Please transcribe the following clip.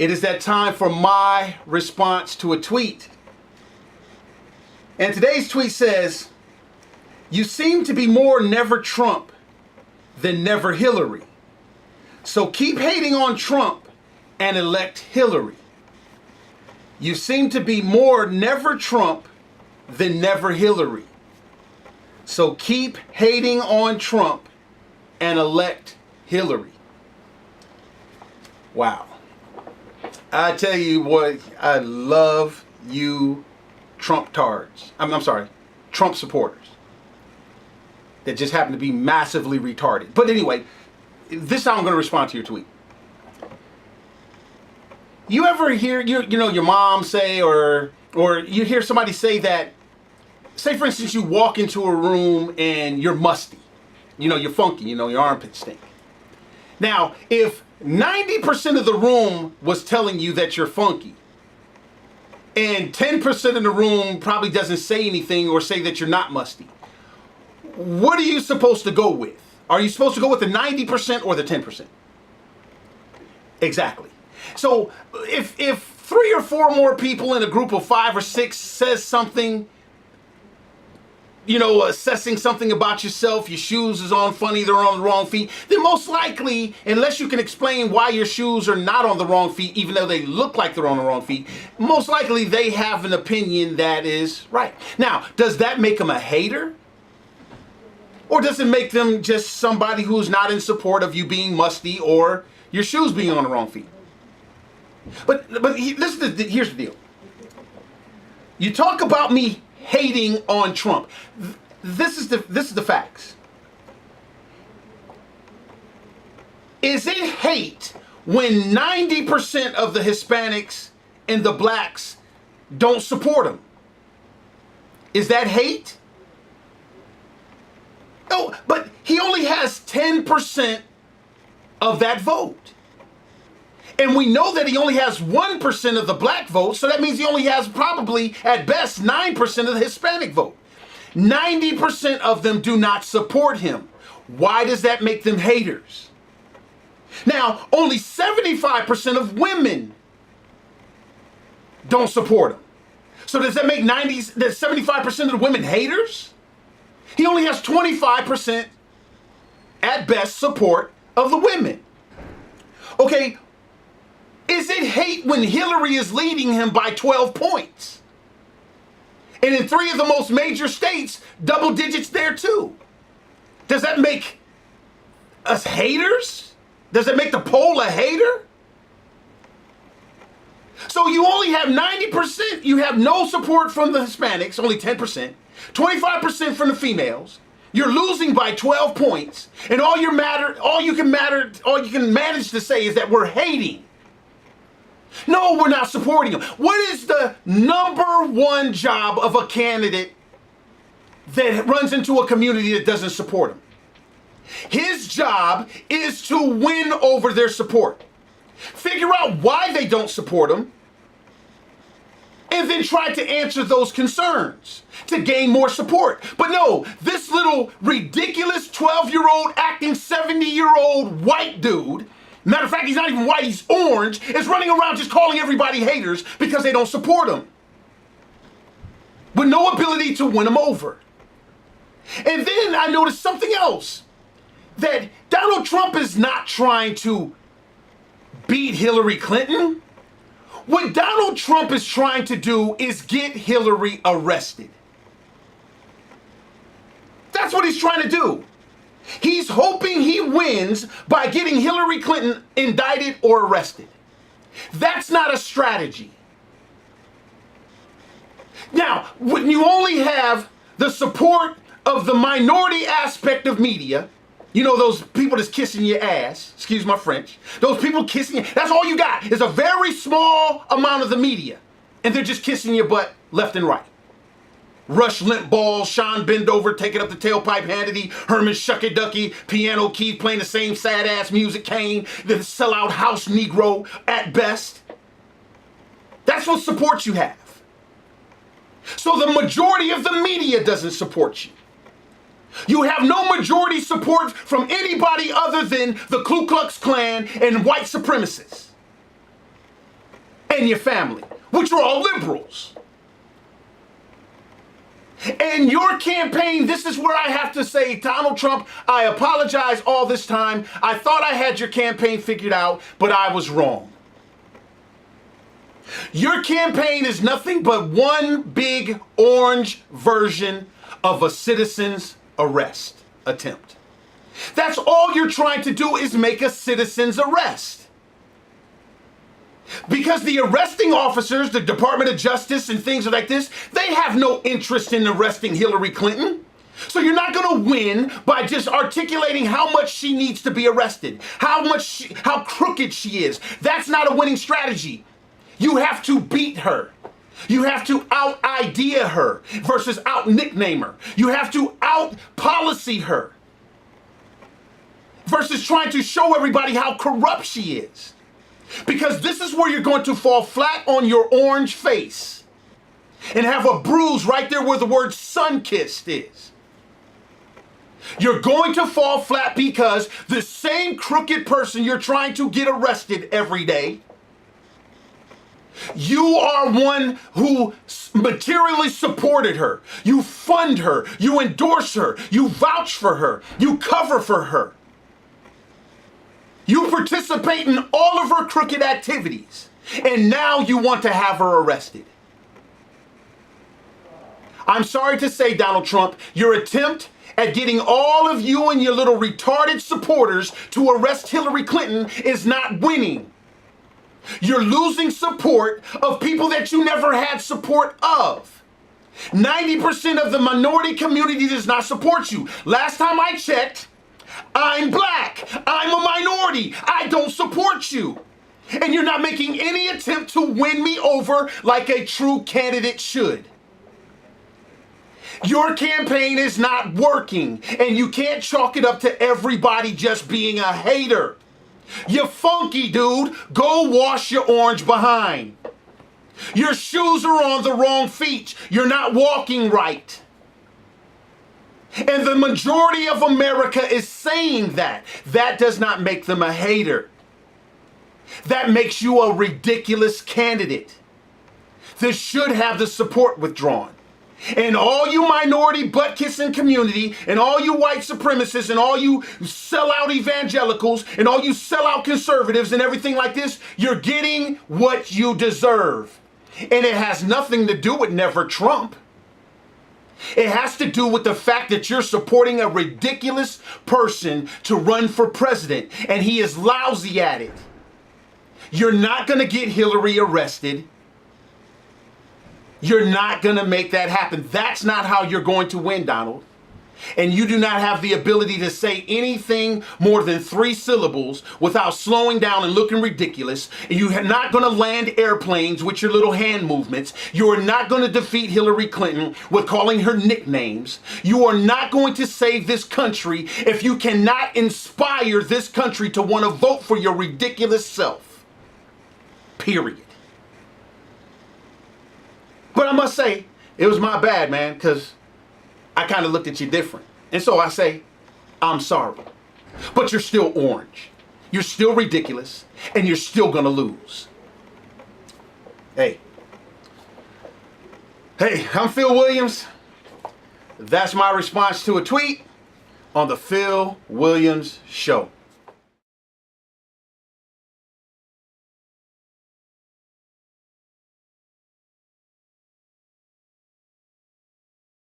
It is that time for my response to a tweet. And today's tweet says, "You seem to be more never Trump than never Hillary. So keep hating on Trump and elect Hillary." You seem to be more never Trump than never Hillary. So keep hating on Trump and elect Hillary. Wow. I tell you what, I love you Trump tards. I'm sorry, Trump supporters that just happen to be massively retarded. But anyway, this is how I'm going to respond to your tweet. You ever hear your mom say, or you hear somebody say that, say for instance, you walk into a room and you're musty, you're funky, your armpits stink. Now, if 90% of the room was telling you that you're funky, and 10% of the room probably doesn't say anything or say that you're not musty, what are you supposed to go with? Are you supposed to go with the 90% or the 10%? Exactly. So if 3 or 4 more people in a group of 5 or 6 says something, assessing something about yourself, your shoes is on funny, they're on the wrong feet, then most likely, unless you can explain why your shoes are not on the wrong feet, even though they look like they're on the wrong feet, most likely they have an opinion that is right. Now, does that make them a hater? Or does it make them just somebody who's not in support of you being musty or your shoes being on the wrong feet? But here's the deal. You talk about me hating on Trump. This is the facts. Is it hate when 90% of the Hispanics and the blacks don't support him? Is that hate? No, but he only has 10% of that vote. And we know that he only has 1% of the black vote, so that means he only has probably, at best, 9% of the Hispanic vote. 90% of them do not support him. Why does that make them haters? Now, only 75% of women don't support him. So does that make 75% of the women haters? He only has 25%, at best, support of the women. Okay, is it hate when Hillary is leading him by 12 points? And in 3 of the most major states, double digits there too. Does that make us haters? Does it make the poll a hater? So you only have 90%, you have no support from the Hispanics, only 10%, 25% from the females. You're losing by 12 points, and all you can manage to say is that we're hating. No, we're not supporting him. What is the number one job of a candidate that runs into a community that doesn't support him? His job is to win over their support. Figure out why they don't support him, and then try to answer those concerns to gain more support. But no, this little ridiculous 12-year-old acting 70-year-old white dude, matter of fact, he's not even white, he's orange, is running around just calling everybody haters because they don't support him, with no ability to win them over. And then I noticed something else, that Donald Trump is not trying to beat Hillary Clinton. What Donald Trump is trying to do is get Hillary arrested. That's what he's trying to do. He's hoping he wins by getting Hillary Clinton indicted or arrested. That's not a strategy. Now, when you only have the support of the minority aspect of media, those people that's kissing your ass, excuse my French, those people kissing you, that's all you got, is a very small amount of the media, and they're just kissing your butt left and right. Rush Limbaugh, Sean Bendover taking up the tailpipe Hannity, Herman Shucky Ducky, Piano Keith playing the same sad-ass music, Kane, the sellout house Negro at best. That's what support you have. So the majority of the media doesn't support you. You have no majority support from anybody other than the Ku Klux Klan and white supremacists. and your family, which are all liberals. And your campaign, this is where I have to say, Donald Trump, I apologize all this time. I thought I had your campaign figured out, but I was wrong. Your campaign is nothing but one big orange version of a citizen's arrest attempt. That's all you're trying to do, is make a citizen's arrest. Because the arresting officers, the Department of Justice and things like this, they have no interest in arresting Hillary Clinton. So you're not going to win by just articulating how much she needs to be arrested, how crooked she is. That's not a winning strategy. You have to beat her. You have to out-idea her versus out-nickname her. You have to out-policy her versus trying to show everybody how corrupt she is. Because this is where you're going to fall flat on your orange face and have a bruise right there where the word sun-kissed is. You're going to fall flat because the same crooked person you're trying to get arrested every day, you are one who materially supported her. You fund her. You endorse her. You vouch for her. You cover for her. You participate in all of her crooked activities, and now you want to have her arrested. I'm sorry to say, Donald Trump, your attempt at getting all of you and your little retarded supporters to arrest Hillary Clinton is not winning. You're losing support of people that you never had support of. 90% of the minority community does not support you. Last time I checked, I'm black. I'm a minority. I don't support you. And you're not making any attempt to win me over like a true candidate should. Your campaign is not working, and you can't chalk it up to everybody just being a hater. You're funky, dude. Go wash your orange behind. Your shoes are on the wrong feet. You're not walking right. And the majority of America is saying that. That does not make them a hater. That makes you a ridiculous candidate. This should have the support withdrawn. And all you minority butt-kissing community, and all you white supremacists, and all you sellout evangelicals, and all you sellout conservatives and everything like this, you're getting what you deserve. And it has nothing to do with Never Trump. It has to do with the fact that you're supporting a ridiculous person to run for president, and he is lousy at it. You're not going to get Hillary arrested. You're not going to make that happen. That's not how you're going to win, Donald. And you do not have the ability to say anything more than 3 syllables without slowing down and looking ridiculous. You're not going to land airplanes with your little hand movements. You are not going to defeat Hillary Clinton with calling her nicknames. You are not going to save this country if you cannot inspire this country to want to vote for your ridiculous self. Period. But I must say, it was my bad, man, because I kind of looked at you different. And so I say, I'm sorry. But you're still orange. You're still ridiculous. And you're still going to lose. Hey, I'm Phil Williams. That's my response to a tweet on the Phil Williams Show.